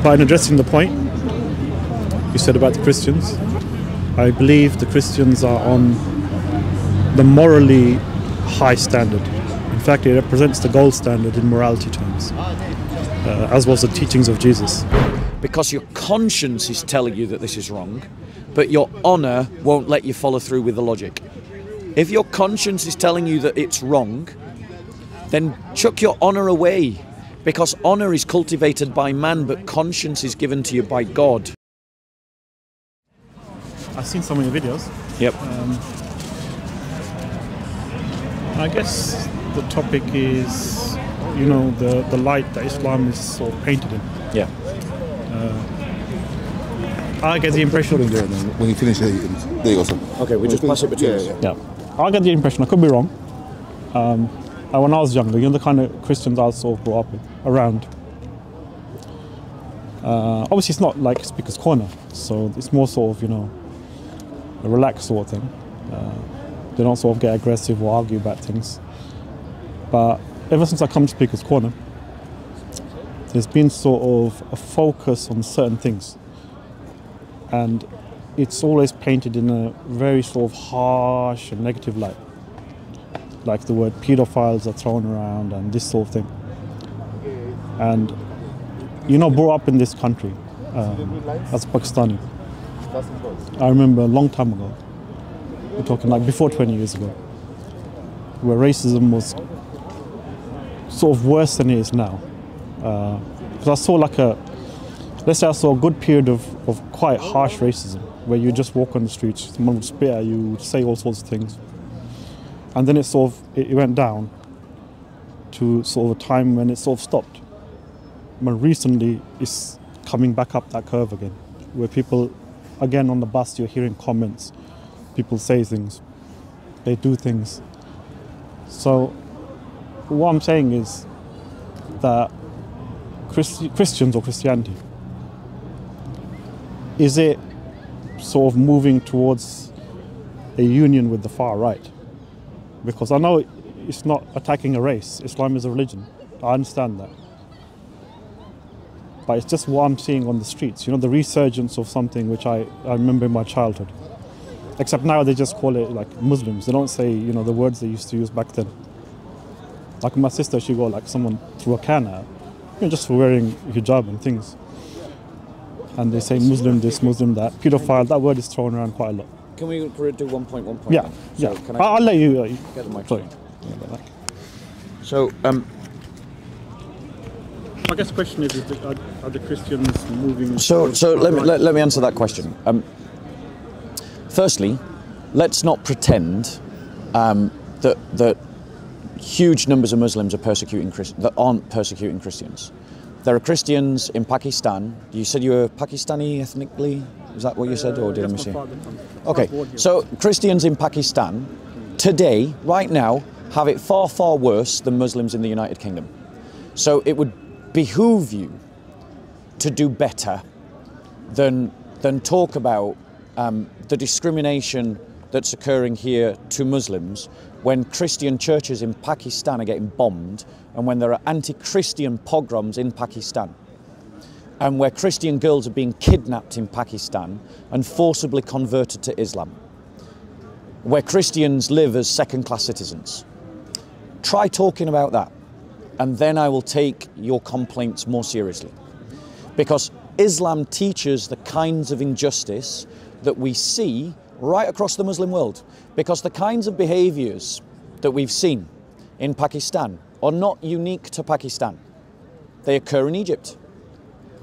But in addressing the point you said about the Christians, I believe the Christians are on the morally high standard. In fact, it represents the gold standard in morality terms, as was the teachings of Jesus. Because your conscience is telling you that this is wrong, but your honour won't let you follow through with the logic. If your conscience is telling you that it's wrong, then chuck your honour away, because honour is cultivated by man, but conscience is given to you by God. I've seen some of your videos. Yep. I guess the topic is, you know, the light that Islam is sort of painted in. Yeah. I get the impression... When you finish it, there you go, sir. Okay, we just pass it between us. Yeah. I get the impression, I could be wrong. When I was younger, you know, the kind of Christians I sort of grew up with, around. Obviously, it's not like Speaker's Corner, so it's more sort of, you know, a relaxed sort of thing. They don't sort of get aggressive or argue about things. But ever since I come to Speaker's Corner, there's been sort of a focus on certain things. And it's always painted in a very sort of harsh and negative light. Like the word pedophiles are thrown around and this sort of thing. And, you know, brought up in this country as a Pakistani. I remember a long time ago, we're talking like before 20 years ago, where racism was sort of worse than it is now. Because I saw like let's say I saw a good period of quite harsh racism, where you just walk on the streets, someone would spit at you, would say all sorts of things. And then it went down to sort of a time when it sort of stopped. But recently it's coming back up that curve again, where people, again on the bus, you're hearing comments, people say things, they do things. So what I'm saying is that Christians or Christianity, is it sort of moving towards a union with the far right? Because I know it's not attacking a race. Islam is a religion. I understand that. But it's just what I'm seeing on the streets. You know, the resurgence of something which I remember in my childhood. Except now they just call it like Muslims. They don't say, you know, the words they used to use back then. Like my sister, she got like someone threw a can at her, you know, just for wearing hijab and things. And they say Muslim this, Muslim that. Pedophile, that word is thrown around quite a lot. Can we do 1.1 point? Yeah, so yeah. Can I'll let you get the mic. Sorry. So, I guess the question is are the Christians moving... So let me answer that question. Firstly, let's not pretend that huge numbers of Muslims are that aren't persecuting Christians. There are Christians in Pakistan. You said you were Pakistani ethnically? Is that what you said, or did I miss you? Okay, so Christians in Pakistan today, right now, have it far, far worse than Muslims in the United Kingdom. So it would behoove you to do better than talk about the discrimination that's occurring here to Muslims when Christian churches in Pakistan are getting bombed, and when there are anti-Christian pogroms in Pakistan, and where Christian girls are being kidnapped in Pakistan and forcibly converted to Islam, where Christians live as second-class citizens. Try talking about that, and then I will take your complaints more seriously. Because Islam teaches the kinds of injustice that we see right across the Muslim world. Because the kinds of behaviours that we've seen in Pakistan are not unique to Pakistan. They occur in Egypt.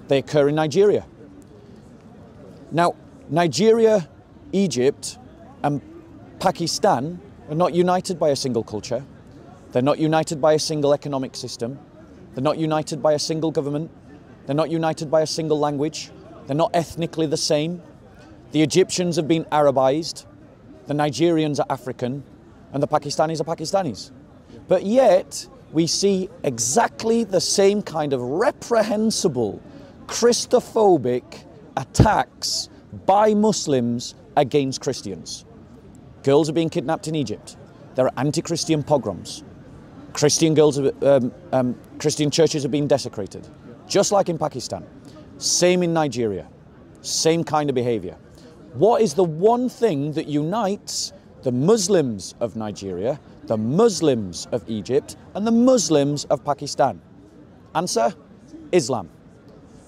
They occur in Nigeria. Now, Nigeria, Egypt, and Pakistan are not united by a single culture. They're not united by a single economic system. They're not united by a single government. They're not united by a single language. They're not ethnically the same. The Egyptians have been Arabized. The Nigerians are African. And the Pakistanis are Pakistanis. But yet, we see exactly the same kind of reprehensible, Christophobic attacks by Muslims against Christians. Girls are being kidnapped in Egypt. There are anti-Christian pogroms. Christian churches are being desecrated, just like in Pakistan. Same in Nigeria. Same kind of behavior. What is the one thing that unites the Muslims of Nigeria, the Muslims of Egypt, and the Muslims of Pakistan? Answer: Islam.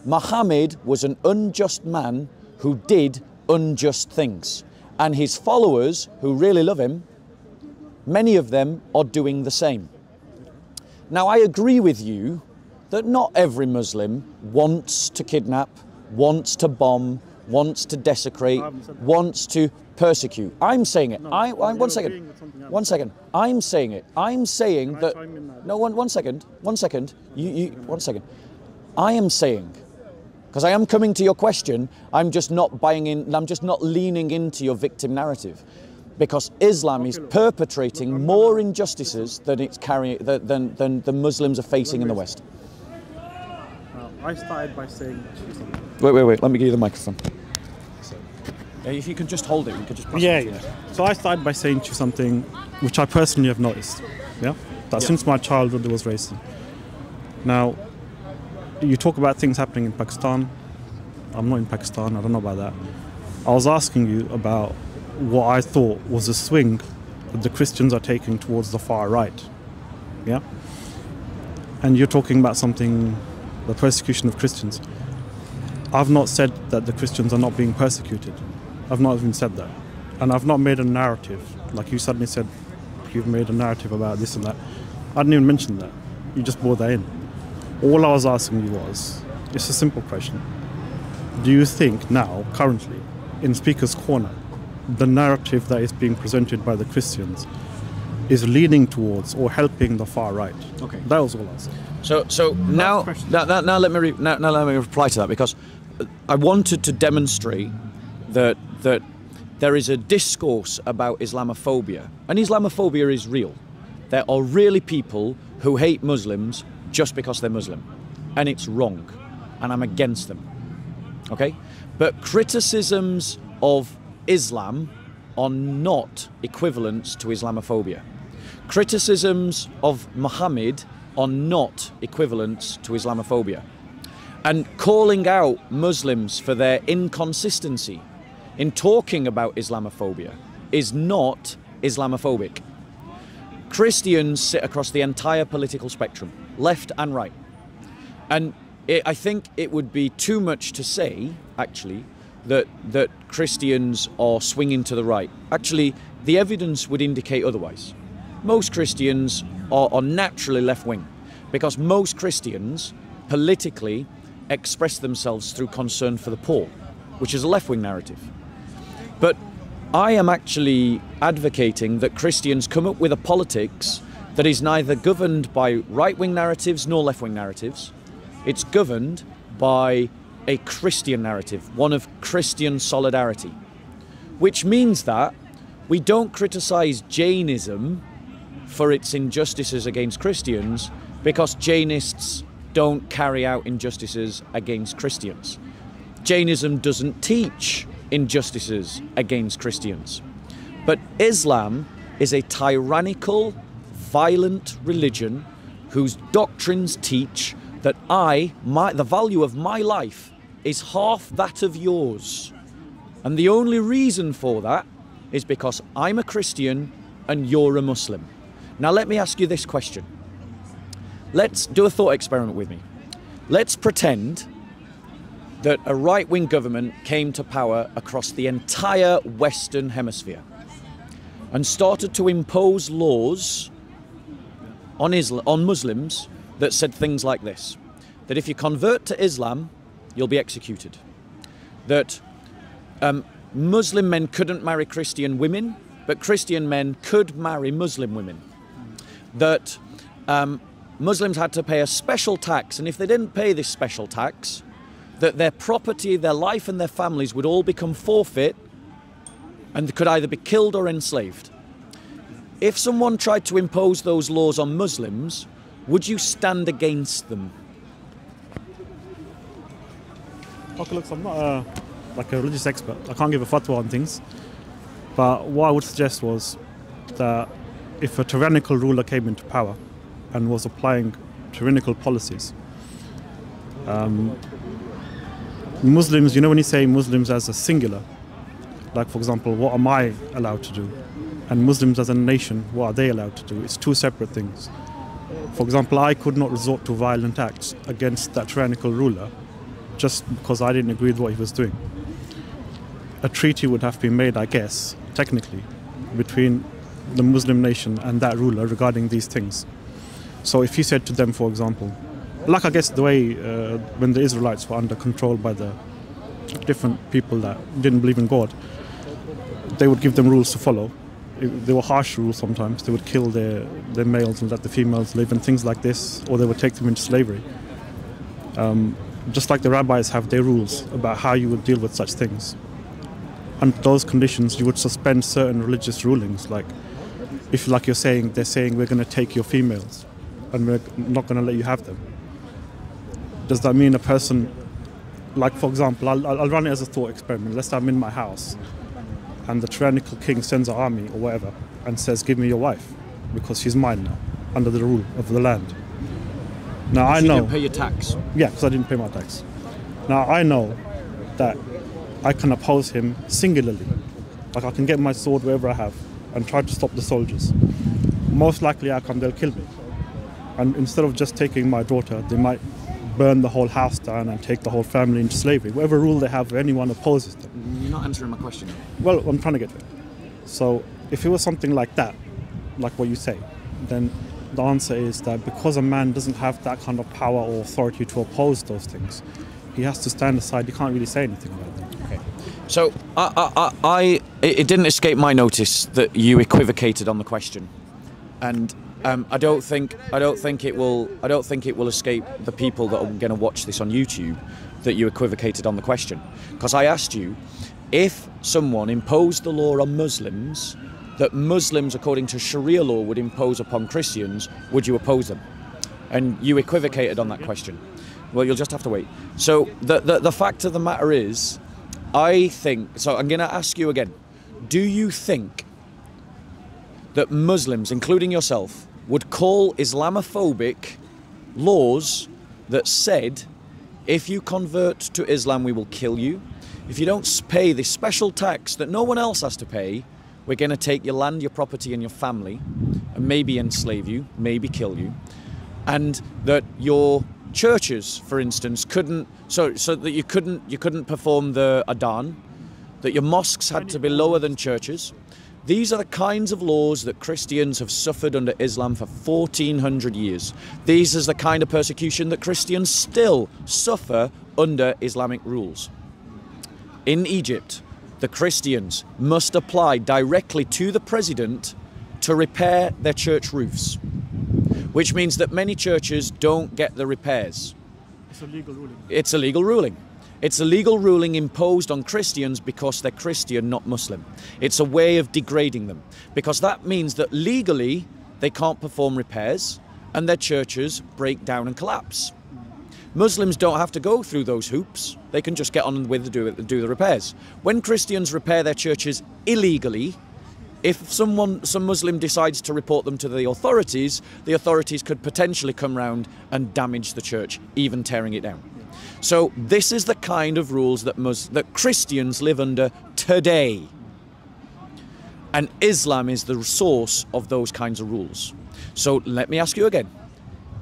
Muhammad was an unjust man who did unjust things. And his followers, who really love him, many of them are doing the same. Now, I agree with you that not every Muslim wants to kidnap, wants to bomb, wants to desecrate, wants to persecute. I'm saying it. One second. I'm saying it. I'm saying that. No, one second. One second. One second. I am saying, because I am coming to your question, I'm just not buying in. I'm just not leaning into your victim narrative, because Islam is perpetrating more injustices than it's carrying than the Muslims are facing in the West. I started by saying. Wait. Let me give you the microphone. If you can just hold it, you could just pass it. Yeah. So I started by saying to you something which I personally have noticed. That since my childhood there was racism. Now, you talk about things happening in Pakistan. I'm not in Pakistan. I don't know about that. I was asking you about what I thought was a swing that the Christians are taking towards the far right. Yeah. And you're talking about something, the persecution of Christians. I've not said that the Christians are not being persecuted. I've not even said that. And I've not made a narrative. Like you suddenly said, you've made a narrative about this and that. I didn't even mention that. You just brought that in. All I was asking you was, it's a simple question. Do you think now, currently, in Speaker's Corner, the narrative that is being presented by the Christians is leaning towards or helping the far right? Okay. That was all I was saying. So now let me reply to that, because I wanted to demonstrate that there is a discourse about Islamophobia, and Islamophobia is real. There are really people who hate Muslims just because they're Muslim, and it's wrong, and I'm against them. Okay? But criticisms of Islam are not equivalent to Islamophobia. Criticisms of Muhammad are not equivalent to Islamophobia. And calling out Muslims for their inconsistency in talking about Islamophobia is not Islamophobic. Christians sit across the entire political spectrum, left and right. And I think it would be too much to say, actually, that Christians are swinging to the right. Actually, the evidence would indicate otherwise. Most Christians are naturally left-wing, because most Christians politically express themselves through concern for the poor, which is a left-wing narrative. But I am actually advocating that Christians come up with a politics that is neither governed by right-wing narratives nor left-wing narratives. It's governed by a Christian narrative, one of Christian solidarity, which means that we don't criticize Jainism for its injustices against Christians, because Jainists don't carry out injustices against Christians. Jainism doesn't teach injustices against Christians. But Islam is a tyrannical, violent religion whose doctrines teach that the value of my life is half that of yours. And the only reason for that is because I'm a Christian and you're a Muslim. Now let me ask you this question. Let's do a thought experiment with me. Let's pretend that a right-wing government came to power across the entire Western Hemisphere and started to impose laws on Muslims that said things like this: that if you convert to Islam, you'll be executed; that Muslim men couldn't marry Christian women, but Christian men could marry Muslim women; that Muslims had to pay a special tax, and if they didn't pay this special tax, that their property, their life and their families would all become forfeit and could either be killed or enslaved. If someone tried to impose those laws on Muslims, would you stand against them? Okay, look, I'm not like a religious expert. I can't give a fatwa on things. But what I would suggest was that if a tyrannical ruler came into power and was applying tyrannical policies, Muslims, you know, when you say Muslims as a singular, like for example, what am I allowed to do? And Muslims as a nation, what are they allowed to do? It's two separate things. For example, I could not resort to violent acts against that tyrannical ruler just because I didn't agree with what he was doing. A treaty would have been made, I guess, technically, between the Muslim nation and that ruler regarding these things. So if he said to them, for example, like I guess the way when the Israelites were under control by the different people that didn't believe in God, they would give them rules to follow. They were harsh rules sometimes. They would kill their males and let the females live and things like this, or they would take them into slavery. Just like the rabbis have their rules about how you would deal with such things. Under those conditions, you would suspend certain religious rulings, like if, like you're saying, they're saying we're going to take your females and we're not going to let you have them. Does that mean a person, like for example, I'll run it as a thought experiment. Let's say I'm in my house and the tyrannical king sends an army or whatever and says, give me your wife because she's mine now, under the rule of the land. Now I know. You didn't pay your tax. Yeah, because I didn't pay my tax. Now I know that I can oppose him singularly. Like I can get my sword wherever I have and try to stop the soldiers. Most likely they'll kill me. And instead of just taking my daughter, they might burn the whole house down and take the whole family into slavery. Whatever rule they have, anyone opposes them. You're not answering my question. Well, I'm trying to get to it. So if it was something like that, like what you say, then the answer is that because a man doesn't have that kind of power or authority to oppose those things, he has to stand aside. He can't really say anything about them. Okay. So it didn't escape my notice that you equivocated on the question, and I don't think it will escape the people that are going to watch this on YouTube that you equivocated on the question, because I asked you if someone imposed the law on Muslims that Muslims, according to Sharia law, would impose upon Christians, would you oppose them? And you equivocated on that question. Well, you'll just have to wait. So the fact of the matter is, I think, so I'm going to ask you again, do you think that Muslims, including yourself, would call Islamophobic laws that said, if you convert to Islam, we will kill you. If you don't pay this special tax that no one else has to pay, we're going to take your land, your property and your family and maybe enslave you, maybe kill you. And that your churches, for instance, couldn't, so that you couldn't perform the Adhan, that your mosques had to be lower than churches. These are the kinds of laws that Christians have suffered under Islam for 1400 years. These is the kind of persecution that Christians still suffer under Islamic rules. In Egypt, the Christians must apply directly to the president to repair their church roofs, which means that many churches don't get the repairs. It's a legal ruling. It's a legal ruling. It's a legal ruling imposed on Christians because they're Christian, not Muslim. It's a way of degrading them, because that means that legally they can't perform repairs and their churches break down and collapse. Muslims don't have to go through those hoops. They can just get on with do the repairs. When Christians repair their churches illegally, if some Muslim decides to report them to the authorities could potentially come round and damage the church, even tearing it down. So this is the kind of rules that Christians live under today. And Islam is the source of those kinds of rules. So let me ask you again.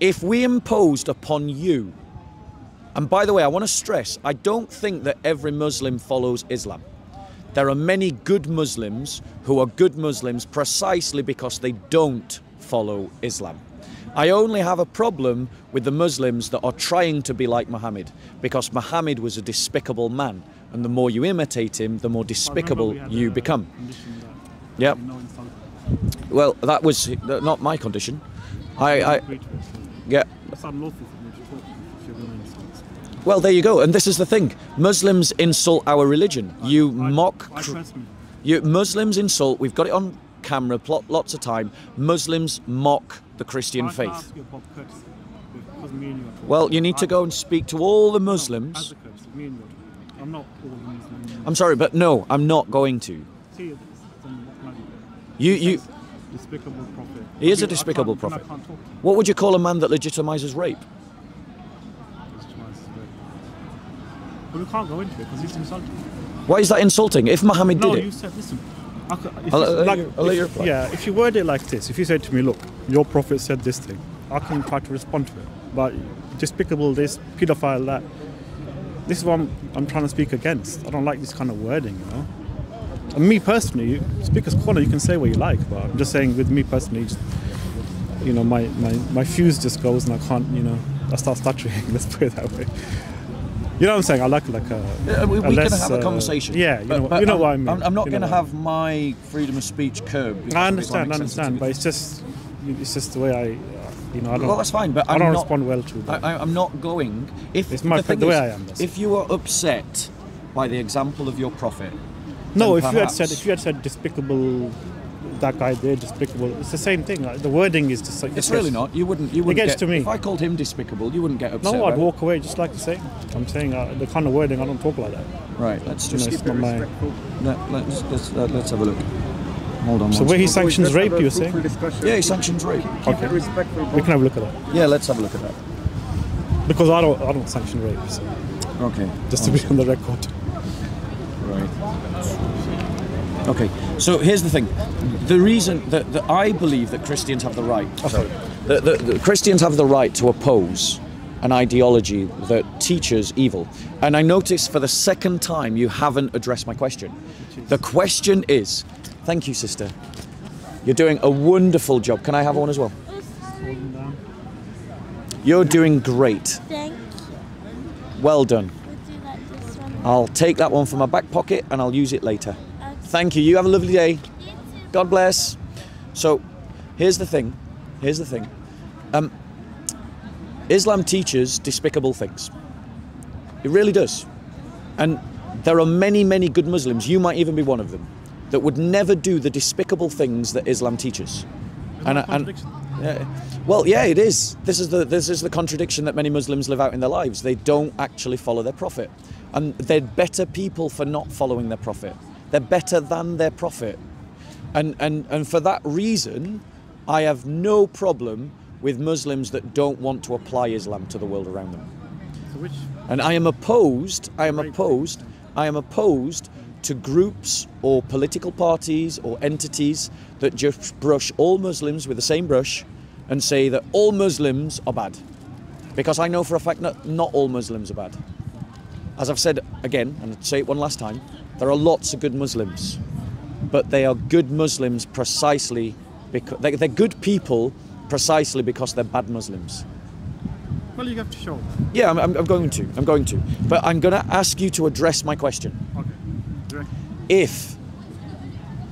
If we imposed upon you, and by the way, I want to stress, I don't think that every Muslim follows Islam. There are many good Muslims who are good Muslims precisely because they don't follow Islam. I only have a problem with the Muslims that are trying to be like Muhammad, because Muhammad was a despicable man, and the more you imitate him, the more despicable you become. Yeah. Well, that was not my condition. Yeah. Well, there you go. And this is the thing. Muslims insult our religion. You mock... Muslims insult... We've got it on camera lots of time. Muslims mock the Christian faith. Well, you need to go and speak to all the Muslims. I'm sorry, but no, I'm not going to. You... Despicable prophet. He is a despicable prophet. What would you call a man that legitimizes rape? But we can't go into it because it's insulting. Why is that insulting? If Muhammad No, did you it, said, listen. I'll let you reply. Yeah, if you word it like this, if you said to me, look, your prophet said this thing, I can try to respond to it. But despicable this, pedophile that, this is what I'm trying to speak against. I don't like this kind of wording, you know. And me personally, Speaker's Corner, you can say what you like, but I'm just saying with me personally, just, you know, my fuse just goes and I can't, you know, I start stuttering, let's put it that way. You know what I'm saying? I like a we less, can have a conversation. Yeah, you know what I mean. I'm not going to have my freedom of speech curbed. I understand, but it's just the way I, you know, I don't. Well, that's fine, but I don't respond well to that. I'm not going. If it's my the way I am. If you are upset by the example of your prophet, no. If perhaps, you had said despicable, that guy there despicable. It's the same thing. Like, the wording is just like. It's really not. You wouldn't. It gets get, to me. If I called him despicable, you wouldn't get upset. No, I'd walk away just like the same. I'm saying the kind of wording. I don't talk like that. Right. Let's just. It's not my. Let's have a look. Hold on. So where he sanctions rape, you're saying? Yeah, he sanctions rape. Okay. We can have a look at that. Yeah, let's have a look at that. Because I don't sanction rape. So. Okay. Just to be on the record. Right. Okay. So here's the thing. The reason that I believe that Christians have the right. The Christians have the right to oppose an ideology that teaches evil. And I notice for the second time you haven't addressed my question. The question is. Thank you, sister. You're doing a wonderful job. Can I have one as well? You're doing great. Thank you. Well done. Would you like this one? I'll take that one from my back pocket and I'll use it later. Okay. Thank you. You have a lovely day. You too. God bless. So, here's the thing. Islam teaches despicable things. It really does. And there are many, many good Muslims, you might even be one of them, that would never do the despicable things that Islam teaches. Well, yeah, it is. This is the contradiction that many Muslims live out in their lives. They don't actually follow their prophet, and they're better people for not following their prophet. They're better than their prophet, and for that reason, I have no problem with Muslims that don't want to apply Islam to the world around them. And I am opposed to groups or political parties or entities that just brush all Muslims with the same brush and say that all Muslims are bad. Because I know for a fact that not all Muslims are bad. As I've said again, and I'll say it one last time, there are lots of good Muslims, but they are good Muslims precisely because they're good people precisely because they're bad Muslims. Well, you have to show. Yeah, I'm going to. But I'm going to ask you to address my question. Okay. If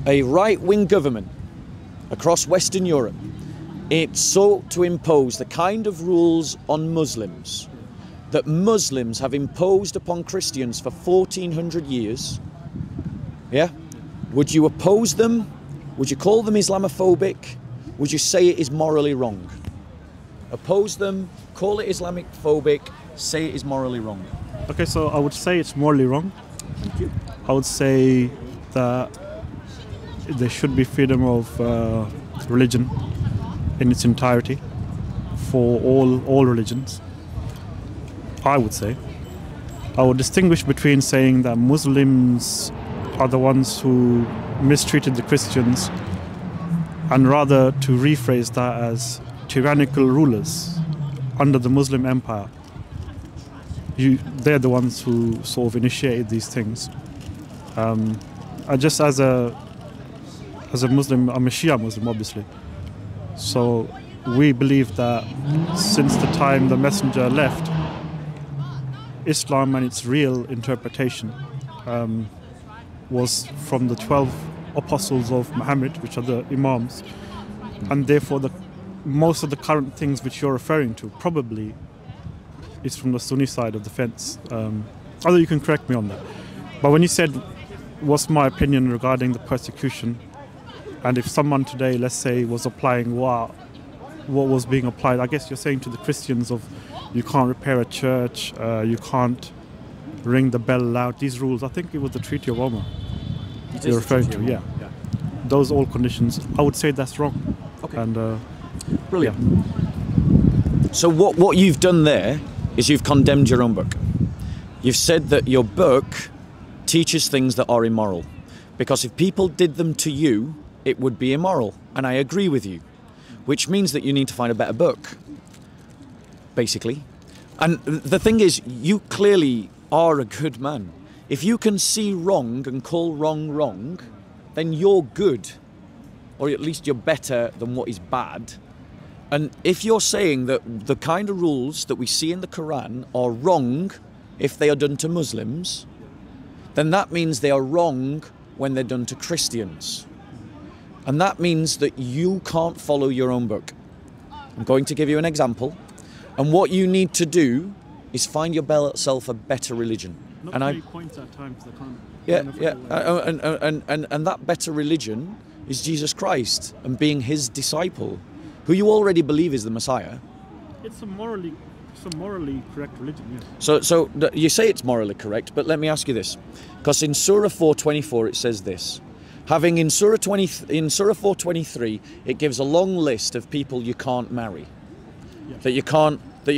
a right-wing government across Western Europe it sought to impose the kind of rules on Muslims that Muslims have imposed upon Christians for 1400 years, yeah? Would you oppose them? Would you call them Islamophobic? Would you say it is morally wrong? Oppose them, call it Islamic phobic, say it is morally wrong. Okay, so I would say it's morally wrong. Thank you. I would say that there should be freedom of religion in its entirety for all religions. I would say. I would distinguish between saying that Muslims are the ones who mistreated the Christians, and rather to rephrase that as tyrannical rulers under the Muslim empire. They're the ones who sort of initiated these things. I just as a Muslim, I'm a Shia Muslim, obviously. So we believe that since the time the Messenger left, Islam and its real interpretation was from the 12 apostles of Muhammad, which are the Imams, and therefore most of the current things which you're referring to probably is from the Sunni side of the fence. Although you can correct me on that. But when you said, what's my opinion regarding the persecution, and if someone today, let's say, was applying what was being applied, I guess you're saying to the Christians of you can't repair a church, you can't ring the bell loud, these rules, I think it was the Treaty of Omar you're referring to, yeah. Those all conditions, I would say that's wrong. Okay. And brilliant. Yeah. So what you've done there is you've condemned your own book. You've said that your book teaches things that are immoral. Because if people did them to you, it would be immoral. And I agree with you. Which means that you need to find a better book. Basically. And the thing is, you clearly are a good man. If you can see wrong and call wrong wrong, then you're good. Or at least you're better than what is bad. And if you're saying that the kind of rules that we see in the Quran are wrong if they are done to Muslims, then that means they are wrong when they're done to Christians. And that means that you can't follow your own book. I'm going to give you an example. And what you need to do is find yourself a better religion. Not and many points at times, I can't. And that better religion is Jesus Christ and being his disciple, who you already believe is the Messiah. It's a morally correct religion, yeah. So you say it's morally correct, but let me ask you this. Because in Surah 4:24 it says this. Having in Surah 4:23 it gives a long list of people you can't marry. Yeah. That you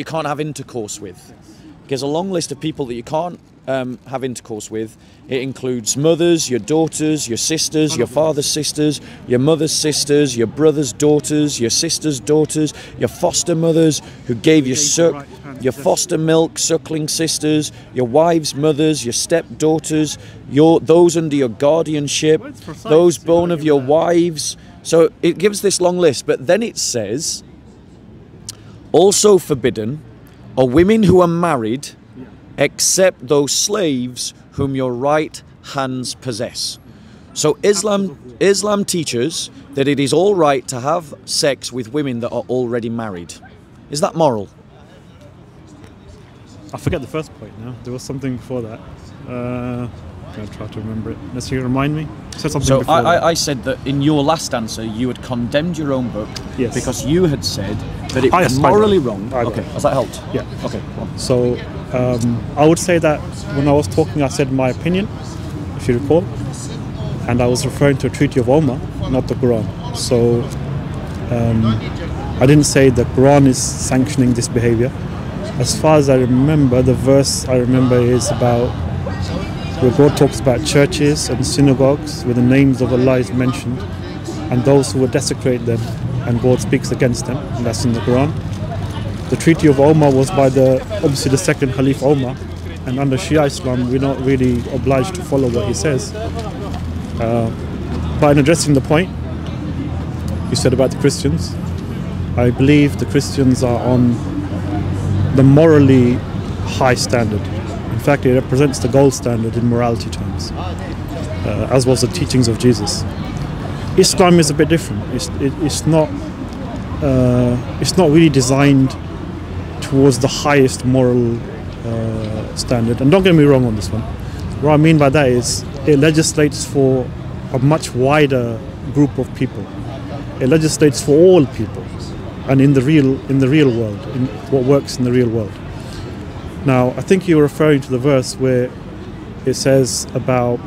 can't have intercourse with. Yes. It gives a long list of people that you can't have intercourse with. It includes mothers, your daughters, your sisters, your father's sisters, your mother's sisters, your brother's daughters, your sister's daughters, your foster mothers who gave you your foster milk suckling sisters, your wives' mothers, your stepdaughters, those under your guardianship, those born of your wives. So it gives this long list, but then it says, also forbidden are women who are married except those slaves whom your right hands possess. So Islam teaches that it is all right to have sex with women that are already married. Is that moral? I forget the first point now. There was something before that. I'll try to remember it. Let's you remind me. You said something before that. I said that in your last answer you had condemned your own book because you had said that it was morally wrong. Okay, has that helped? Yeah. Okay. So I would say that when I was talking I said my opinion, if you recall, and I was referring to a Treaty of Omar, not the Quran. So I didn't say the Quran is sanctioning this behavior. As far as I remember, the verse I remember is about where God talks about churches and synagogues where the names of Allah is mentioned and those who would desecrate them, and God speaks against them, and that's in the Quran. The Treaty of Omar was by obviously the second Caliph Omar, and under Shia Islam we're not really obliged to follow what he says. But in addressing the point you said about the Christians, I believe the Christians are on the morally high standard. In fact, it represents the gold standard in morality terms, as was the teachings of Jesus. Islam is a bit different. It's not really designed towards the highest moral standard. And don't get me wrong on this one. What I mean by that is it legislates for a much wider group of people. It legislates for all people, and in the real world, in what works in the real world. Now, I think you're referring to the verse where it says about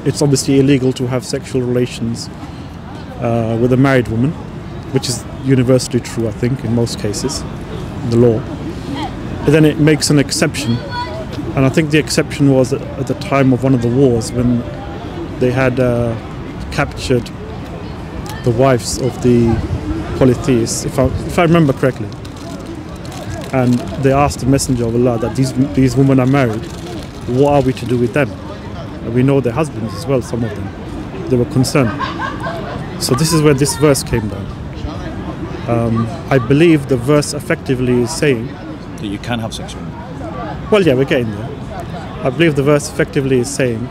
it's obviously illegal to have sexual relations with a married woman, which is universally true, I think, in most cases, in the law. But then it makes an exception, and I think the exception was at the time of one of the wars when they had captured the wives of the polytheists, if I remember correctly. And they asked the Messenger of Allah that these women are married, what are we to do with them? And we know their husbands as well, some of them. They were concerned. So this is where this verse came down. I believe the verse effectively is saying that you can have sex with them. Well, yeah, we're getting there. I believe the verse effectively is saying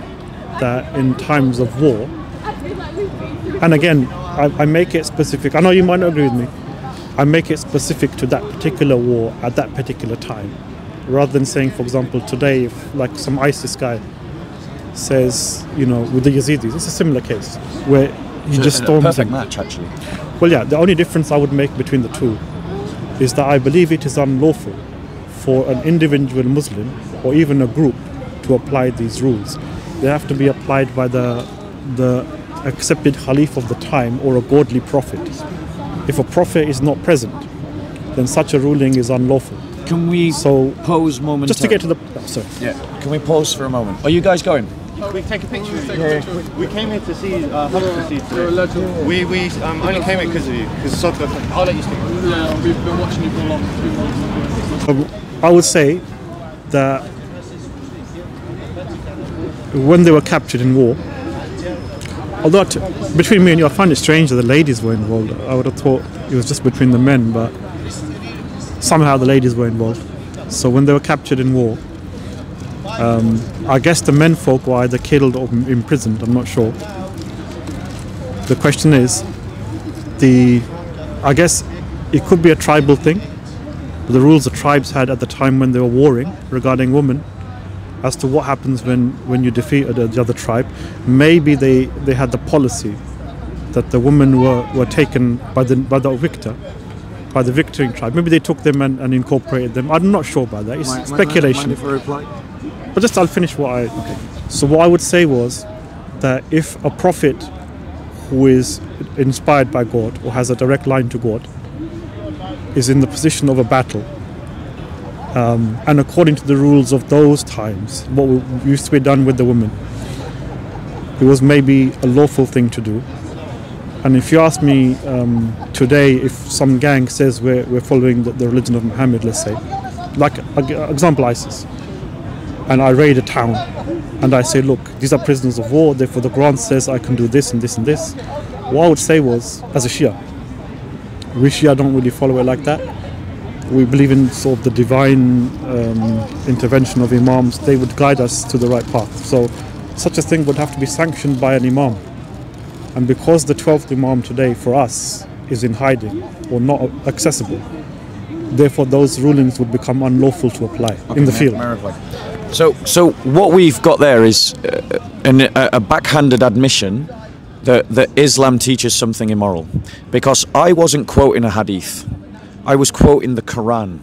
that in times of war, and again, I make it specific. I know you might not agree with me. I make it specific to that particular war at that particular time, rather than saying, for example, today, if like some ISIS guy says, with the Yazidis, it's a similar case where he just storms perfect them. match, actually. Well, yeah, the only difference I would make between the two is that I believe it is unlawful for an individual Muslim or even a group to apply these rules. They have to be applied by the accepted Khalif of the time or a godly prophet. If a prophet is not present, then such a ruling is unlawful. Can we So pause momentarily? just to get to the sorry. Yeah. Can we pause for a moment? Are you guys going? We take a picture. We came here to see today. We only came here because of you. Because I'll let you speak. Yeah, we've been watching you for a long time. I would say that when they were captured in war, although between me and you, I find it strange that the ladies were involved. I would have thought it was just between the men, but somehow the ladies were involved. So when they were captured in war, I guess the men folk were either killed or imprisoned, I'm not sure. The question is, I guess it could be a tribal thing, the rules the tribes had at the time when they were warring regarding women, as to what happens when you defeat the other tribe. Maybe they had the policy that the women were taken by the victor, by the victoring tribe. Maybe they took them and incorporated them. I'm not sure about that. It's speculation. Mind if I reply? But just I'll finish what I... Okay. So what I would say was that if a prophet who is inspired by God or has a direct line to God is in the position of a battle, and according to the rules of those times, what used to be done with the women, it was maybe a lawful thing to do. And if you ask me today, if some gang says we're following the religion of Muhammad, let's say, like example ISIS, and I raid a town and I say, look, these are prisoners of war, therefore the Quran says I can do this and this and this, what I would say was, as a Shia, we Shia don't really follow it like that. We believe in sort of the divine intervention of imams. They would guide us to the right path. So such a thing would have to be sanctioned by an imam. And because the 12th imam today for us is in hiding or not accessible, therefore those rulings would become unlawful to apply in the field. So what we've got there is a backhanded admission that Islam teaches something immoral. Because I wasn't quoting a hadith. I was quoting the Quran.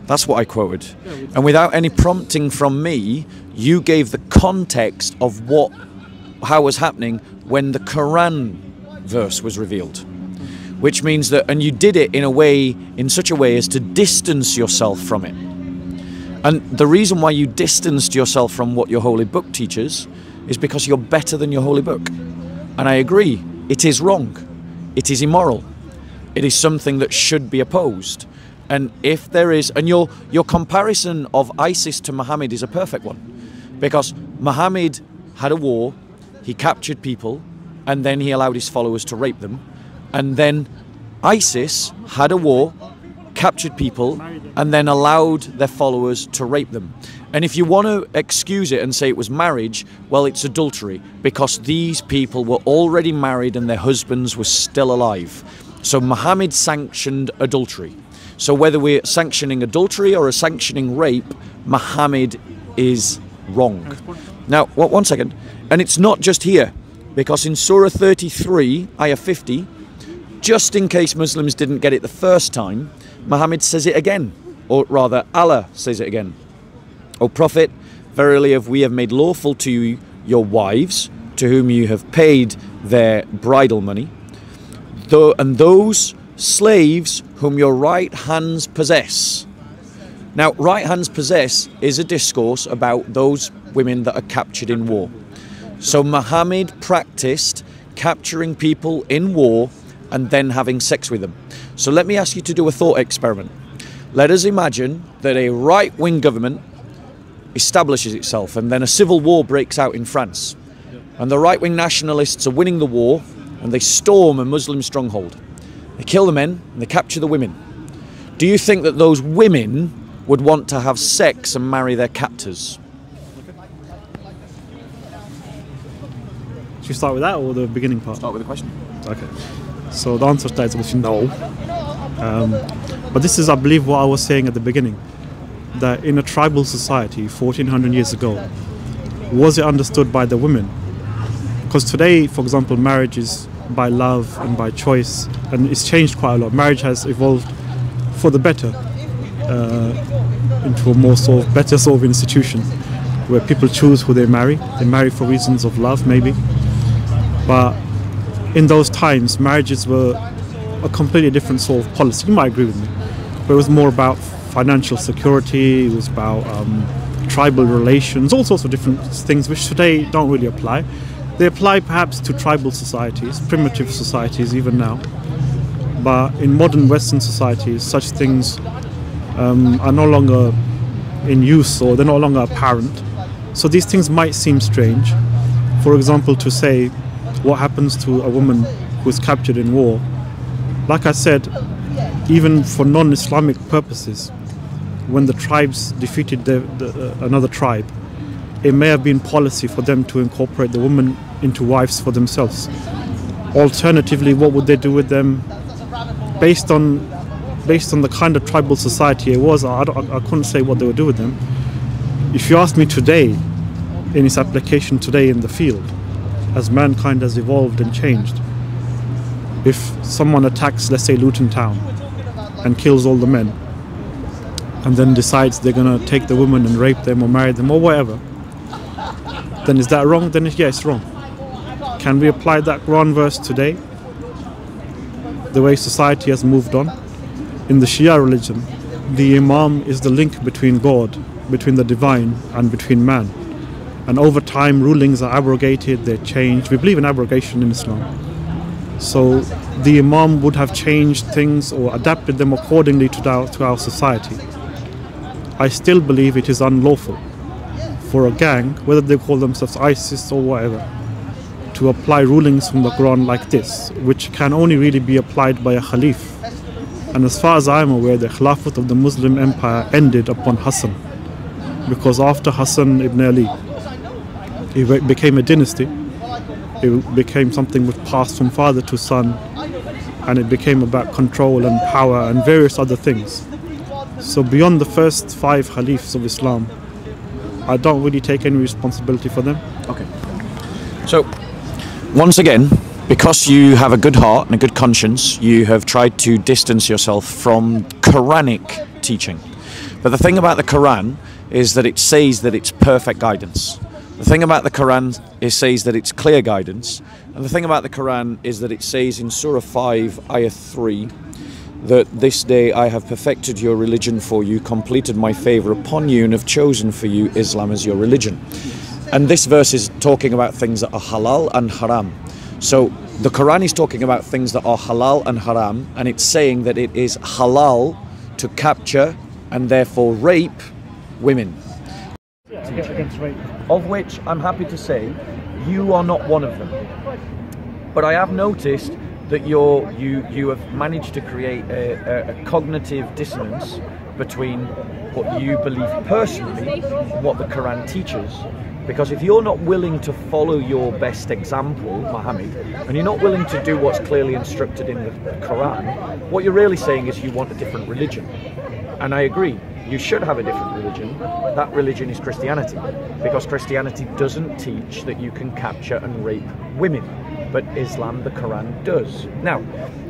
That's what I quoted. And without any prompting from me, you gave the context of how it was happening when the Quran verse was revealed. Which means that, and you did it in such a way as to distance yourself from it. And the reason why you distanced yourself from what your holy book teaches is because you're better than your holy book. And I agree, it is wrong. It is immoral. It is something that should be opposed. And if there is, and your comparison of ISIS to Muhammad is a perfect one. Because Muhammad had a war, he captured people, and then he allowed his followers to rape them. And then ISIS had a war, captured people, and then allowed their followers to rape them. And if you want to excuse it and say it was marriage, well, it's adultery, because these people were already married and their husbands were still alive. So Muhammad sanctioned adultery. So whether we're sanctioning adultery or sanctioning rape, Muhammad is wrong. Now, one second. And it's not just here, because in Surah 33, Ayah 50, just in case Muslims didn't get it the first time, Muhammad says it again. Or rather, Allah says it again. O Prophet, verily we have made lawful to you your wives, to whom you have paid their bridal money, and those slaves whom your right hands possess. Now, right hands possess is a discourse about those women that are captured in war. So Muhammad practiced capturing people in war and then having sex with them. So let me ask you to do a thought experiment. Let us imagine that a right-wing government establishes itself and then a civil war breaks out in France. And the right-wing nationalists are winning the war and they storm a Muslim stronghold. They kill the men and they capture the women. Do you think that those women would want to have sex and marry their captors? Should we start with that or the beginning part? Start with the question. Okay. So the answer to that is obviously no. But this is, I believe, what I was saying at the beginning. That in a tribal society 1400 years ago, was it understood by the women? Because today, for example, marriage is by love and by choice, and it's changed quite a lot. Marriage has evolved for the better into a more sort of better sort of institution where people choose who they marry. They marry for reasons of love, maybe. But in those times, marriages were a completely different sort of policy. You might agree with me, but it was more about financial security, it was about tribal relations, all sorts of different things which today don't really apply. They apply perhaps to tribal societies, primitive societies even now. But in modern Western societies, such things are no longer in use, or they're no longer apparent. So these things might seem strange. For example, to say what happens to a woman who is captured in war. Like I said, even for non-Islamic purposes, when the tribes defeated another tribe, it may have been policy for them to incorporate the women into wives for themselves. Alternatively, what would they do with them? Based on the kind of tribal society it was, I couldn't say what they would do with them. If you ask me today, in its application today in the field, as mankind has evolved and changed, if someone attacks, let's say, Luton Town and kills all the men, and then decides they're going to take the women and rape them or marry them or whatever, then is that wrong? Then yeah, it's wrong. Can we apply that Quran verse today? The way society has moved on. In the Shia religion, the Imam is the link between God, between the divine, and between man. And over time, rulings are abrogated, they're changed. We believe in abrogation in Islam. So the Imam would have changed things or adapted them accordingly to our society. I still believe it is unlawful for a gang, whether they call themselves ISIS or whatever, to apply rulings from the Quran like this, which can only really be applied by a Khalif. And as far as I am aware, the Khilafat of the Muslim Empire ended upon Hassan, because after Hassan ibn Ali, it became a dynasty. It became something which passed from father to son, and it became about control and power and various other things. So beyond the first 5 Khalifs of Islam, I don't really take any responsibility for them. Okay. So, once again, because you have a good heart and a good conscience, you have tried to distance yourself from Quranic teaching. But the thing about the Quran is that it says that it's perfect guidance. The thing about the Quran is says that it's clear guidance. And the thing about the Quran is that it says in Surah 5, Ayah 3, that this day I have perfected your religion for you, completed my favour upon you, and have chosen for you Islam as your religion. And this verse is talking about things that are halal and haram. So the Quran is talking about things that are halal and haram, and it's saying that it is halal to capture and therefore rape women. Against rape. Of which I'm happy to say you are not one of them. But I have noticed that you have managed to create a cognitive dissonance between what you believe personally and what the Quran teaches. Because if you're not willing to follow your best example, Muhammad, and you're not willing to do what's clearly instructed in the Quran, what you're really saying is you want a different religion. And I agree, you should have a different religion. That religion is Christianity, because Christianity doesn't teach that you can capture and rape women, but Islam, the Quran, does. Now,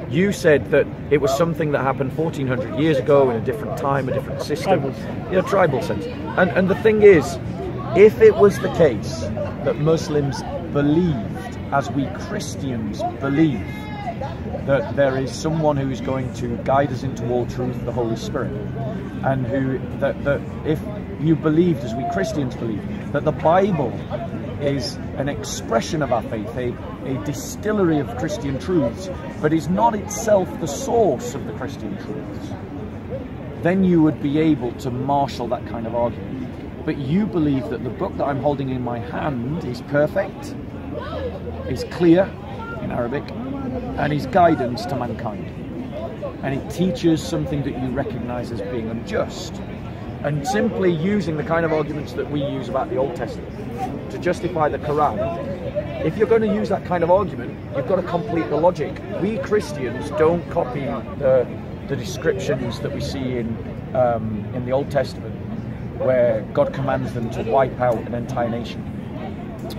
you said that it was something that happened 1400 years ago in a different time, a different system, in a tribal sense. And the thing is, if it was the case that Muslims believed, as we Christians believe, that there is someone who is going to guide us into all truth, the Holy Spirit, and that if you believed, as we Christians believe, that the Bible is an expression of our faith, a distillery of Christian truths, but is not itself the source of the Christian truths, then you would be able to marshal that kind of argument. But you believe that the book that I'm holding in my hand is perfect, is clear in Arabic, and is guidance to mankind. And it teaches something that you recognize as being unjust. And simply using the kind of arguments that we use about the Old Testament to justify the Quran, if you're going to use that kind of argument, you've got to complete the logic. We Christians don't copy the descriptions that we see in the Old Testament, where God commands them to wipe out an entire nation.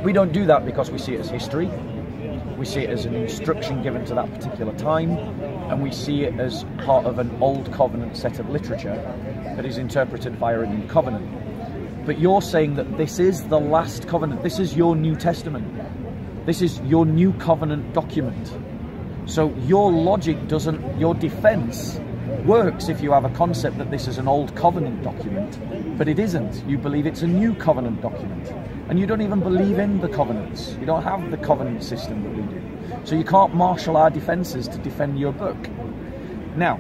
We don't do that because we see it as history, we see it as an instruction given to that particular time, and we see it as part of an old covenant set of literature that is interpreted via a new covenant. But you're saying that this is the last covenant, this is your New Testament, this is your new covenant document. So your logic doesn't, your defense works if you have a concept that this is an old covenant document, but it isn't. You believe it's a new covenant document. And you don't even believe in the covenants. You don't have the covenant system that we do. So you can't marshal our defences to defend your book. Now,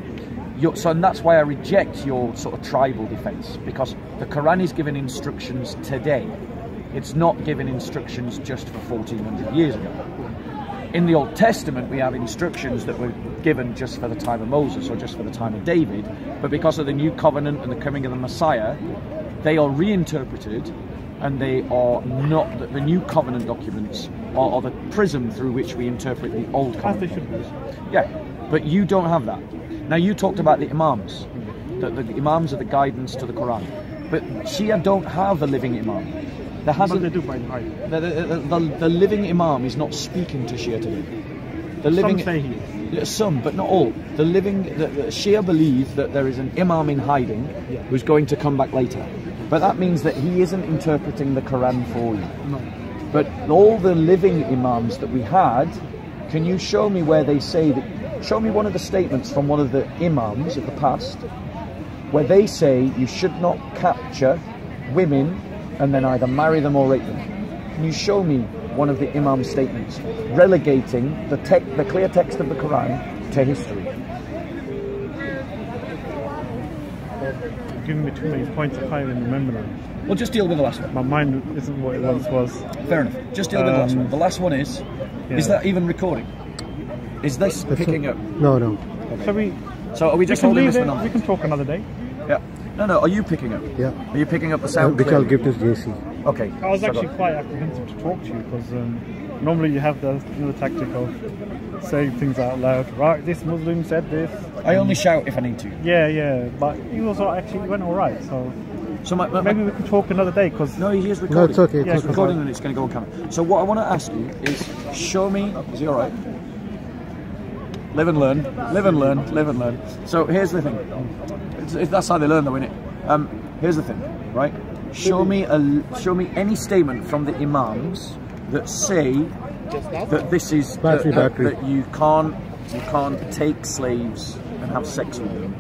and that's why I reject your sort of tribal defence, because the Quran is giving instructions today. It's not giving instructions just for 1400 years ago. In the Old Testament, we have instructions that were given just for the time of Moses or just for the time of David, but because of the new covenant and the coming of the Messiah, they are reinterpreted, and they are not, the new covenant documents are the prism through which we interpret the old covenant documents. Yeah, but you don't have that. Now, you talked about the Imams, that the Imams are the guidance to the Quran, but Shia don't have a living Imam. There hasn't. But they do by night. The living Imam is not speaking to Shia today. The living, Some say he is. Some, but not all. The Shia believe that there is an Imam in hiding who's going to come back later. But that means that he isn't interpreting the Quran for you. No. But all the living Imams that we had, can you show me where they say that? Show me one of the statements from one of the Imams of the past where they say you should not capture women and then either marry them or rape them. Can you show me one of the Imam's statements relegating the clear text of the Quran to history? You're giving me too many points, I can't even remember now. Well, just deal with the last one. My mind isn't what it once was. Fair enough. Just deal with the last one. The last one is that even recording? Is this picking up? No, no. So are we just holding this for another? We can talk another day. Yeah. No, are you picking up? Yeah. Are you picking up the sound? Which I'll give to JC. Okay. I was actually quite apprehensive to talk to you because normally you have the tactic of saying things out loud. Right, this Muslim said this. I only shout if I need to. Yeah, but you also actually went all right. So maybe we can talk another day because no, he is recording. No, it's okay. Yeah, it's recording and it's going to go on camera. So what I want to ask you is, show me. Is he all right? Live and learn. Live and learn. Live and learn. So here's the thing. That's how they learn, though, isn't it? Here's the thing, right? Show me any statement from the Imams that say that this is that you can't take slaves and have sex with them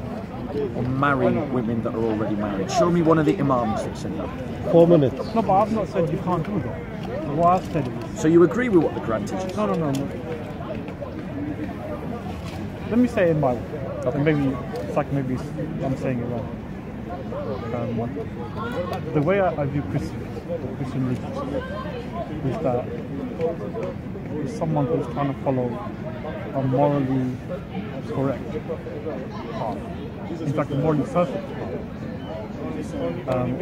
or marry women that are already married. Show me one of the Imams that said that. 4 minutes. No, but I've not said you can't do that. What I've said is... So you agree with what the Quran teaches? No. Let me say it in my way. Okay. Maybe it's like maybe I'm saying it wrong. The way I view Christian religion is that it's someone who's trying to follow a morally correct path. In fact, a morally perfect path.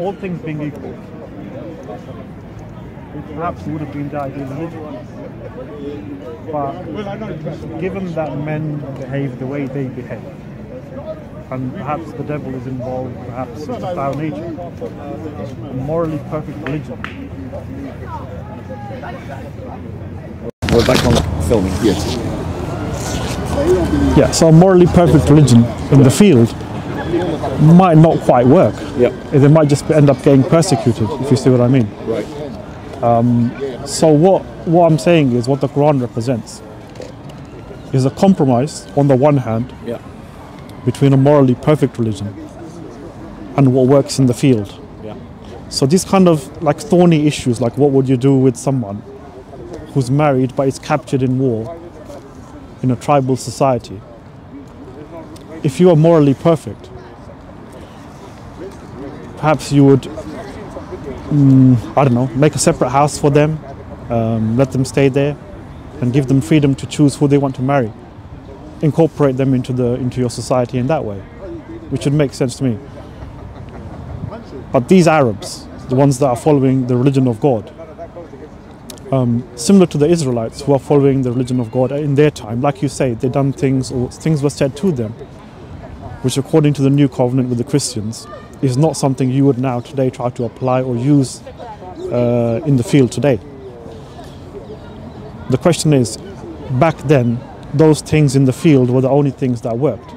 All things being equal, it perhaps would have been the ideal religion. But given that men behave the way they behave, and perhaps the devil is involved, perhaps it's just our nature, a morally perfect religion. We're back on filming. Yes. Yeah, so a morally perfect religion in the field might not quite work. Yep. They might just end up getting persecuted, if you see what I mean. Right. So what I'm saying is what the Quran represents is a compromise on the one hand between a morally perfect religion and what works in the field. Yeah. So these kind of like thorny issues, like what would you do with someone who's married but is captured in war in a tribal society? If you are morally perfect, perhaps you would I don't know, make a separate house for them, let them stay there and give them freedom to choose who they want to marry. Incorporate them into your society in that way, which would make sense to me. But these Arabs, the ones that are following the religion of God, similar to the Israelites who are following the religion of God in their time, like you say, they done things or things were said to them, which according to the new covenant with the Christians, is not something you would now today try to apply or use in the field today. The question is, back then, those things in the field were the only things that worked.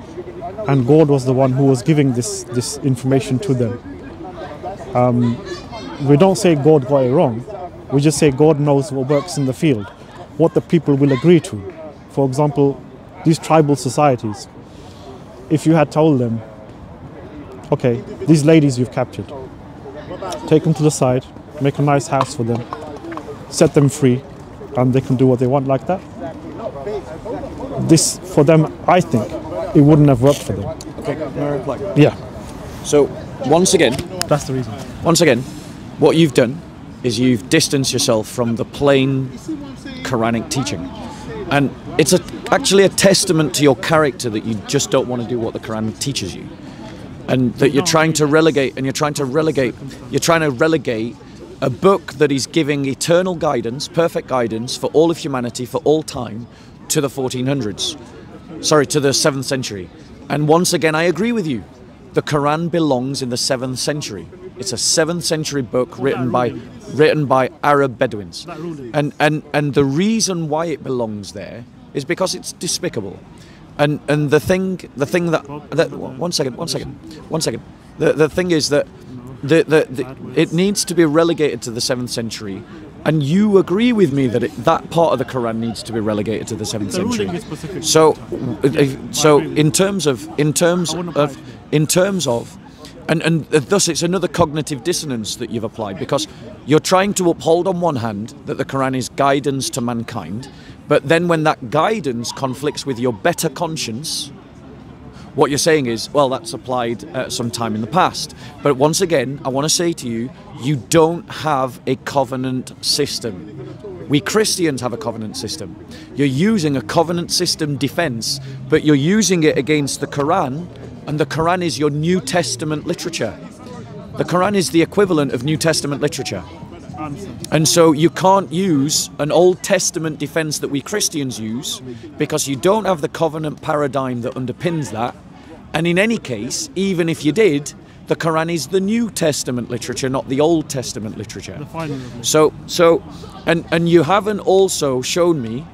And God was the one who was giving this information to them. We don't say God got it wrong. We just say God knows what works in the field, what the people will agree to. For example, these tribal societies, if you had told them, okay, these ladies you've captured, take them to the side, make a nice house for them, set them free, and they can do what they want like that. This, for them, I think, it wouldn't have worked for them. Okay, may I reply? Yeah, So, once again, that's the reason. what you've done is you've distanced yourself from the plain Quranic teaching. And it's actually a testament to your character that you just don't want to do what the Quran teaches you. And that you're trying to relegate a book that is giving eternal guidance, perfect guidance for all of humanity, for all time, to the 1400s. Sorry, to the 7th century. And once again, I agree with you. The Quran belongs in the 7th century. It's a 7th century book written by Arab Bedouins. And the reason why it belongs there is because it's despicable. And the thing that one second. The thing is that it needs to be relegated to the 7th century. And you agree with me that that part of the Quran needs to be relegated to the 7th century. So in terms of, and thus it's another cognitive dissonance that you've applied, because you're trying to uphold on one hand that the Quran is guidance to mankind, but then when that guidance conflicts with your better conscience, what you're saying is, well, that's applied at some time in the past. But once again, I want to say to you, you don't have a covenant system. We Christians have a covenant system. You're using a covenant system defense, but you're using it against the Quran, and the Quran is your New Testament literature. The Quran is the equivalent of New Testament literature. And so you can't use an Old Testament defense that we Christians use, because you don't have the covenant paradigm that underpins that. And in any case, even if you did, the Quran is the New Testament literature, not the Old Testament literature. And you haven't also shown me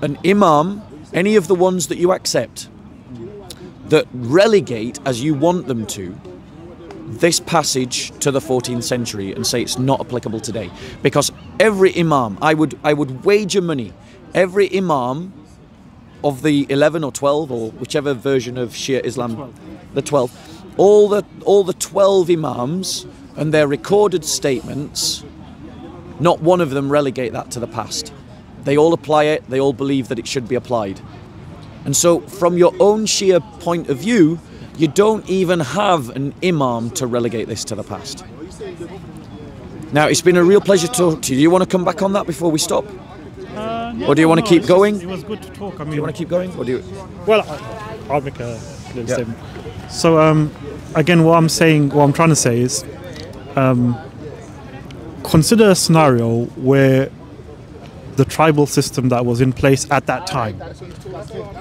an imam, any of the ones that you accept, that relegate, as you want them to, this passage to the 14th century and say it's not applicable today. Because every imam, I would wager money, every imam of the 11 or 12 or whichever version of Shia Islam, the 12, all the 12 imams and their recorded statements, not one of them relegate that to the past. They all apply it, they all believe that it should be applied. And so from your own Shia point of view, you don't even have an imam to relegate this to the past. Now, it's been a real pleasure to talk to you. Do you want to come back on that before we stop? Or do you want to keep going? It was good to talk. I mean, do you want to keep going? Or do you... Well, I'll make a little statement. So, again, what I'm trying to say is, consider a scenario where the tribal system that was in place at that time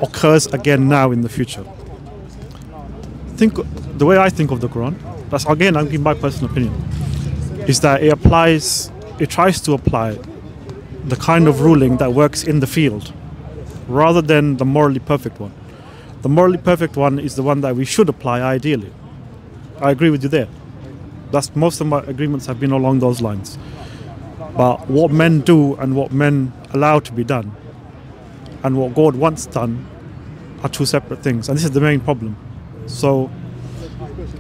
occurs again now in the future. The way I think of the Quran, that's again, I'm giving my personal opinion, is that it tries to apply the kind of ruling that works in the field rather than the morally perfect one. The morally perfect one is the one that we should apply ideally. I agree with you there. Most of my agreements have been along those lines. But what men do and what men allow to be done and what God wants done are two separate things. And this is the main problem. So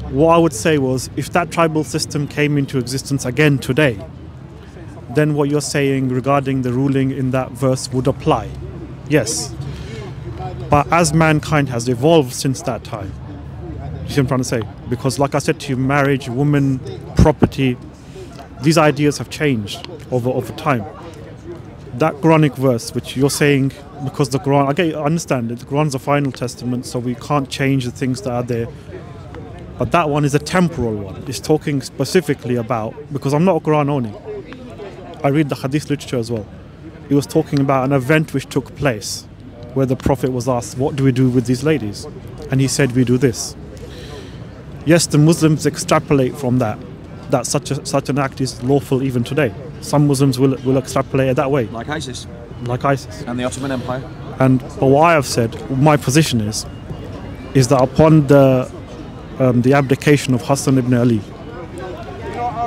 what I would say was, if that tribal system came into existence again today, then what you're saying regarding the ruling in that verse would apply. Yes. But as mankind has evolved since that time, you see what I'm trying to say? Because like I said to you, marriage, women, property, these ideas have changed over time. That Quranic verse, which you're saying, because the Quran, I understand it, the Quran's a final testament, so we can't change the things that are there. But that one is a temporal one. It's talking specifically about, because I'm not a Quran only, I read the Hadith literature as well. It was talking about an event which took place, where the Prophet was asked, what do we do with these ladies? And he said, we do this. Yes, the Muslims extrapolate from that such an act is lawful even today. Some Muslims will extrapolate it that way. Like ISIS. Like ISIS. And the Ottoman Empire. But what I have said, my position is that upon the abdication of Hassan ibn Ali,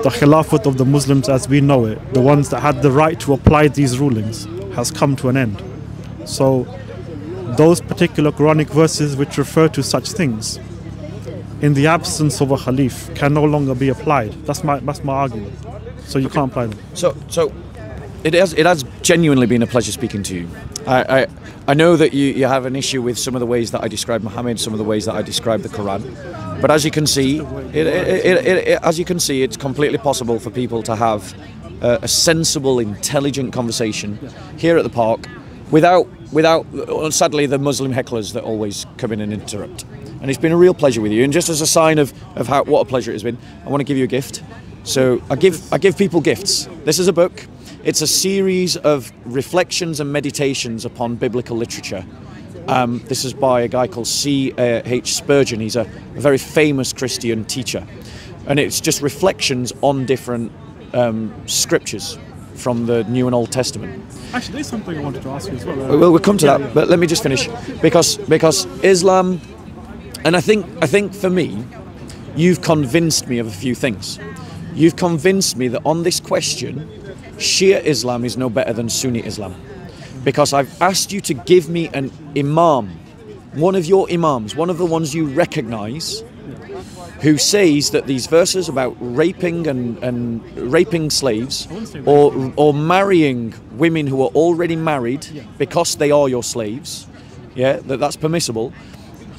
the Khilafat of the Muslims as we know it, the ones that had the right to apply these rulings, has come to an end. So those particular Quranic verses which refer to such things, in the absence of a Khalif, can no longer be applied. That's my argument. So you can't apply them. So it has genuinely been a pleasure speaking to you. I know that you have an issue with some of the ways that I describe Muhammad, some of the ways that I describe the Quran, but as you can see, it's completely possible for people to have a sensible, intelligent conversation here at the park without sadly the Muslim hecklers that always come in and interrupt. And it's been a real pleasure with you. And just as a sign of what a pleasure it has been, I want to give you a gift. So I give people gifts. This is a book. It's a series of reflections and meditations upon biblical literature. This is by a guy called C.H. Spurgeon. He's a very famous Christian teacher. And it's just reflections on different scriptures from the New and Old Testament. Actually, there's something I wanted to ask you as well. We'll come to that, but let me just finish. Because Islam, and I think for me, you've convinced me of a few things. You've convinced me that on this question, Shia Islam is no better than Sunni Islam. Because I've asked you to give me an imam, one of your imams, one of the ones you recognise, who says that these verses about raping and raping slaves or marrying women who are already married because they are your slaves, that's permissible.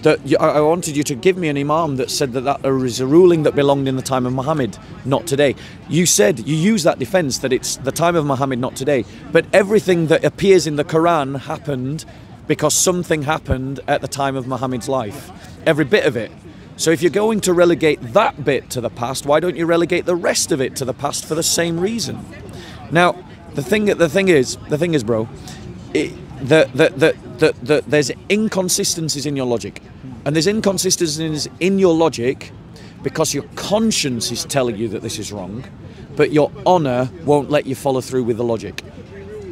That I wanted you to give me an imam that said that is a ruling that belonged in the time of Muhammad, not today. You said, you use that defense that it's the time of Muhammad, not today. But everything that appears in the Quran happened because something happened at the time of Muhammad's life. Every bit of it. So if you're going to relegate that bit to the past, why don't you relegate the rest of it to the past for the same reason? Now, the thing is, bro, there's inconsistencies in your logic. And there's inconsistencies in your logic because your conscience is telling you that this is wrong, but your honor won't let you follow through with the logic.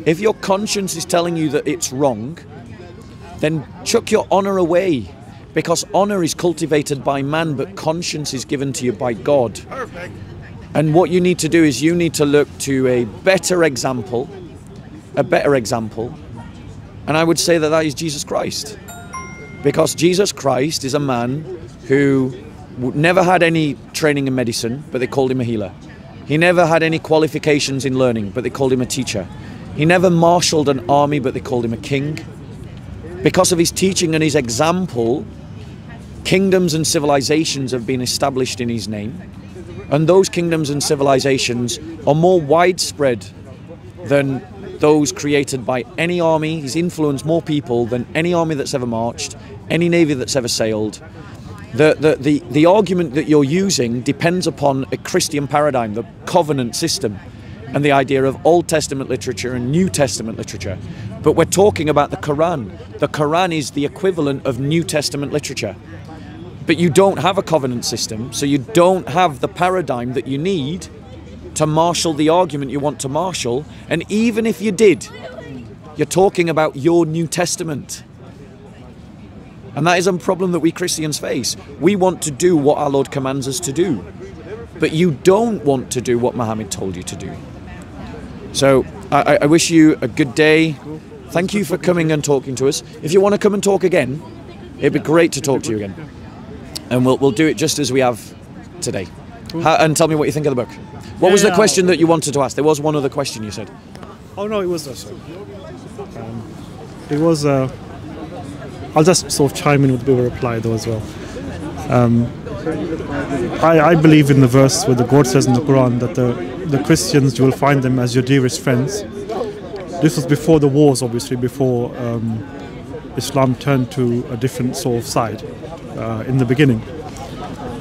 If your conscience is telling you that it's wrong, then chuck your honor away, because honor is cultivated by man, but conscience is given to you by God. Perfect. And what you need to do is you need to look to a better example, and I would say that is Jesus Christ. Because Jesus Christ is a man who never had any training in medicine, but they called him a healer. He never had any qualifications in learning, but they called him a teacher. He never marshaled an army, but they called him a king. Because of his teaching and his example, kingdoms and civilizations have been established in his name. And those kingdoms and civilizations are more widespread than those created by any army. He's influenced more people than any army that's ever marched, any navy that's ever sailed. The argument that you're using depends upon a Christian paradigm, the covenant system, and the idea of Old Testament literature and New Testament literature. But we're talking about the Quran. The Quran is the equivalent of New Testament literature. But you don't have a covenant system, so you don't have the paradigm that you need to marshal the argument you want to marshal. And even if you did, you're talking about your New Testament. And that is a problem that we Christians face. We want to do what our Lord commands us to do, but you don't want to do what Muhammad told you to do. So I wish you a good day. Thank you for coming and talking to us. If you want to come and talk again, it'd be great to talk to you again. And we'll do it just as we have today. And tell me what you think of the book. What was the question that you wanted to ask? There was one other question you said. Oh no, it was I'll just sort of chime in with a bit of a reply though as well. I believe in the verse where the God says in the Quran that the Christians, you will find them as your dearest friends. This was before the wars, obviously, before Islam turned to a different sort of side in the beginning.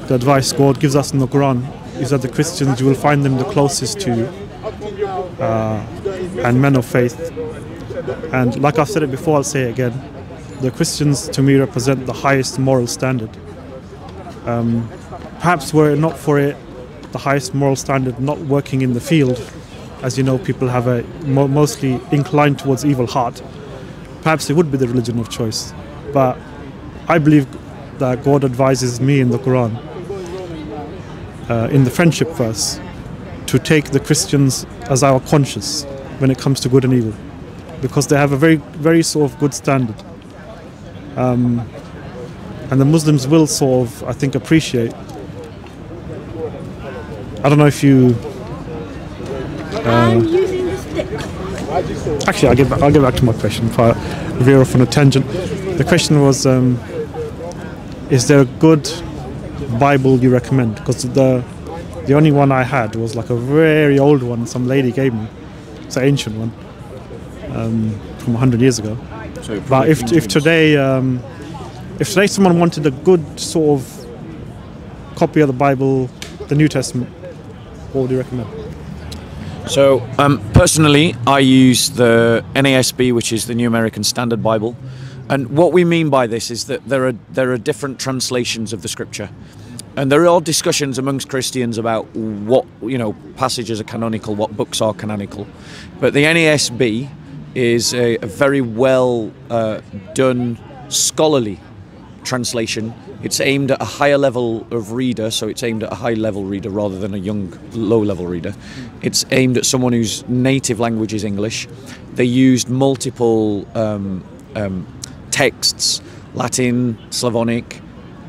The advice God gives us in the Quran is that the Christians, you will find them the closest to you and men of faith. And like I've said it before, I'll say it again. The Christians to me represent the highest moral standard. Perhaps were it not for it, the highest moral standard not working in the field, as you know, people have a mostly inclined towards evil heart. Perhaps it would be the religion of choice. But I believe that God advises me in the Quran, in the friendship verse, to take the Christians as our conscience when it comes to good and evil, because they have a very, very sort of good standard. and the Muslims will sort of, I think, appreciate. I don't know if you. I'm using the stick. Actually, I'll get back to my question if I veer off on a tangent. The question was, is there a good Bible you recommend? Because the only one I had was like a very old one some lady gave me. It's an ancient one from 100 years ago. So But if today someone wanted a good sort of copy of the Bible, the New Testament, what would you recommend? So personally, I use the NASB, which is the New American Standard Bible, and what we mean by this is that there are different translations of the Scripture, and there are discussions amongst Christians about what passages are canonical, what books are canonical, but the NASB is a very well done scholarly translation. It's aimed at a higher level of reader, so it's aimed at a high level reader rather than a young, low level reader. It's aimed at someone whose native language is English. They used multiple texts, Latin, Slavonic,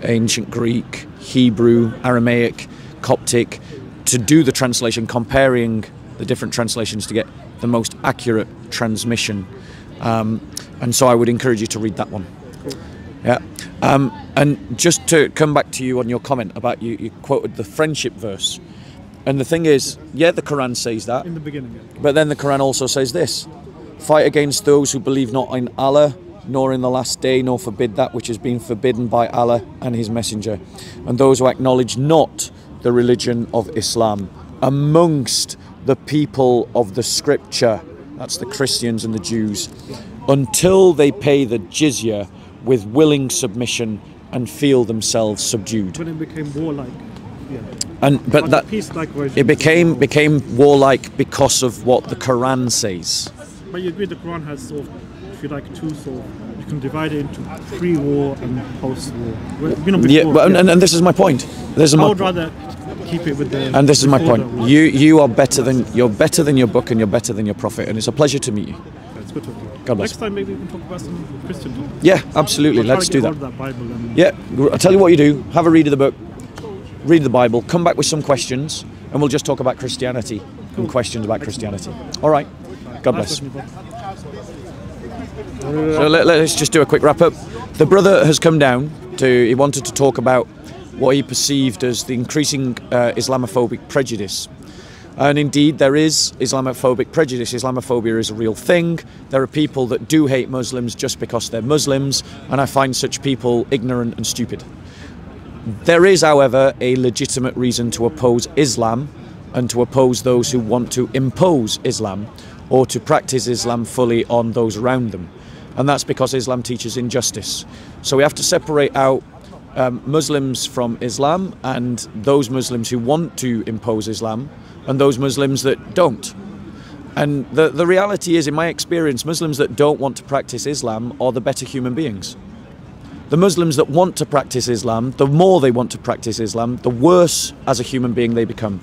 ancient Greek, Hebrew, Aramaic, Coptic, to do the translation, comparing the different translations to get the most accurate transmission. And so I would encourage you to read that one. Yeah. And just to come back to you on your comment about you quoted the friendship verse. And the thing is, yeah, the Quran says that. In the beginning, yeah. But then the Quran also says this: fight against those who believe not in Allah, nor in the last day, nor forbid that which has been forbidden by Allah and His Messenger, and those who acknowledge not the religion of Islam amongst the people of the Scripture, that's the Christians and the Jews, until they pay the jizya with willing submission and feel themselves subdued. When it became warlike, yeah. But that peace-like version. it became warlike because of what the Quran says. But you agree the Quran has sort of, if you like, two sort of, you can divide it into pre-war and post-war. Yeah, and this is my point. I would rather keep it with the. And this is my point. You are better than your book, and you're better than your prophet, and it's a pleasure to meet you. It's good talking. God bless. Next time maybe we can talk about some Christian topics. Yeah, absolutely. I'll try Let's to do get that. hold of Bible and Yeah, I'll tell you what you do. Have a read of the book, read the Bible, come back with some questions, and we'll just talk about Christianity and questions about Christianity. All right. God bless. So let's just do a quick wrap up. The brother has come down he wanted to talk about what he perceived as the increasing Islamophobic prejudice. And indeed, there is Islamophobic prejudice. Islamophobia is a real thing. There are people that do hate Muslims just because they're Muslims, and I find such people ignorant and stupid. There is, however, a legitimate reason to oppose Islam and to oppose those who want to impose Islam or to practice Islam fully on those around them. And that's because Islam teaches injustice. So we have to separate out Muslims from Islam, and those Muslims who want to impose Islam, and those Muslims that don't. And the reality is, in my experience, Muslims that don't want to practice Islam are the better human beings. The Muslims that want to practice Islam, the more they want to practice Islam, the worse as a human being they become.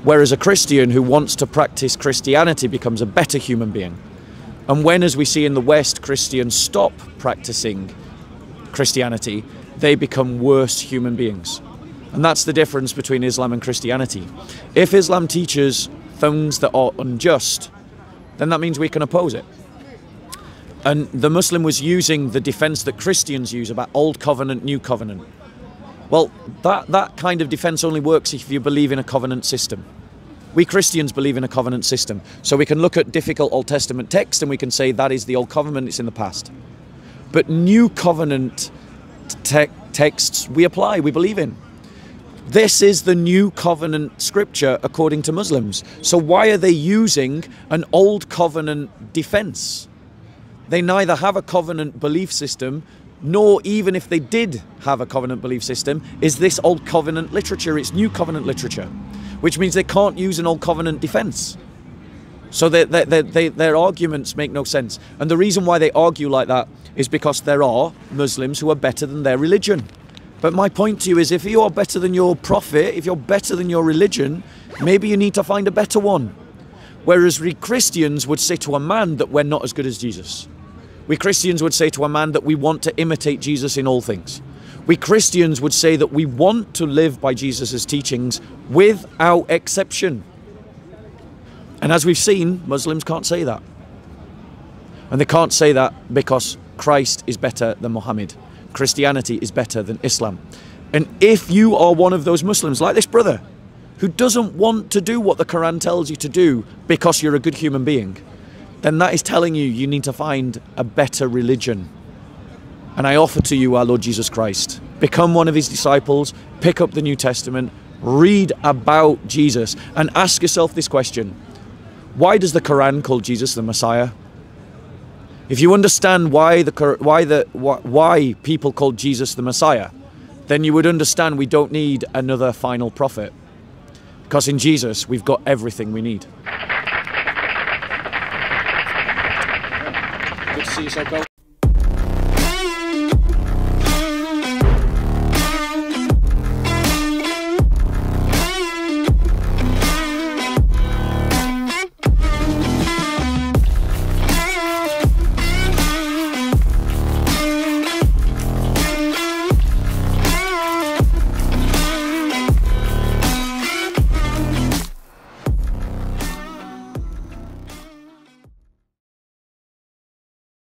Whereas a Christian who wants to practice Christianity becomes a better human being. And when, as we see in the West, Christians stop practicing Christianity, they become worse human beings. And that's the difference between Islam and Christianity. If Islam teaches things that are unjust, then that means we can oppose it. And the Muslim was using the defense that Christians use about Old Covenant, New Covenant. Well, that kind of defense only works if you believe in a covenant system. We Christians believe in a covenant system. So we can look at difficult Old Testament text and we can say that is the Old Covenant, it's in the past. But New Covenant texts we apply, we believe in. This is the New Covenant scripture according to Muslims. So why are they using an Old Covenant defense? They neither have a covenant belief system, nor even if they did have a covenant belief system, is this Old Covenant literature. It's New Covenant literature, which means they can't use an Old Covenant defense. So their arguments make no sense. And the reason why they argue like that is because there are Muslims who are better than their religion. But my point to you is, if you are better than your prophet, if you're better than your religion, maybe you need to find a better one. Whereas we Christians would say to a man that we're not as good as Jesus. We Christians would say to a man that we want to imitate Jesus in all things. We Christians would say that we want to live by Jesus' teachings without exception. And as we've seen, Muslims can't say that. And they can't say that because Christ is better than Muhammad. Christianity is better than Islam. And if you are one of those Muslims, like this brother, who doesn't want to do what the Quran tells you to do because you're a good human being, then that is telling you you need to find a better religion. And I offer to you our Lord Jesus Christ. Become one of his disciples, pick up the New Testament, read about Jesus, and ask yourself this question. Why does the Quran call Jesus the Messiah? If you understand why people call Jesus the Messiah, then you would understand we don't need another final prophet. Because in Jesus, we've got everything we need. Good to see you, Soko.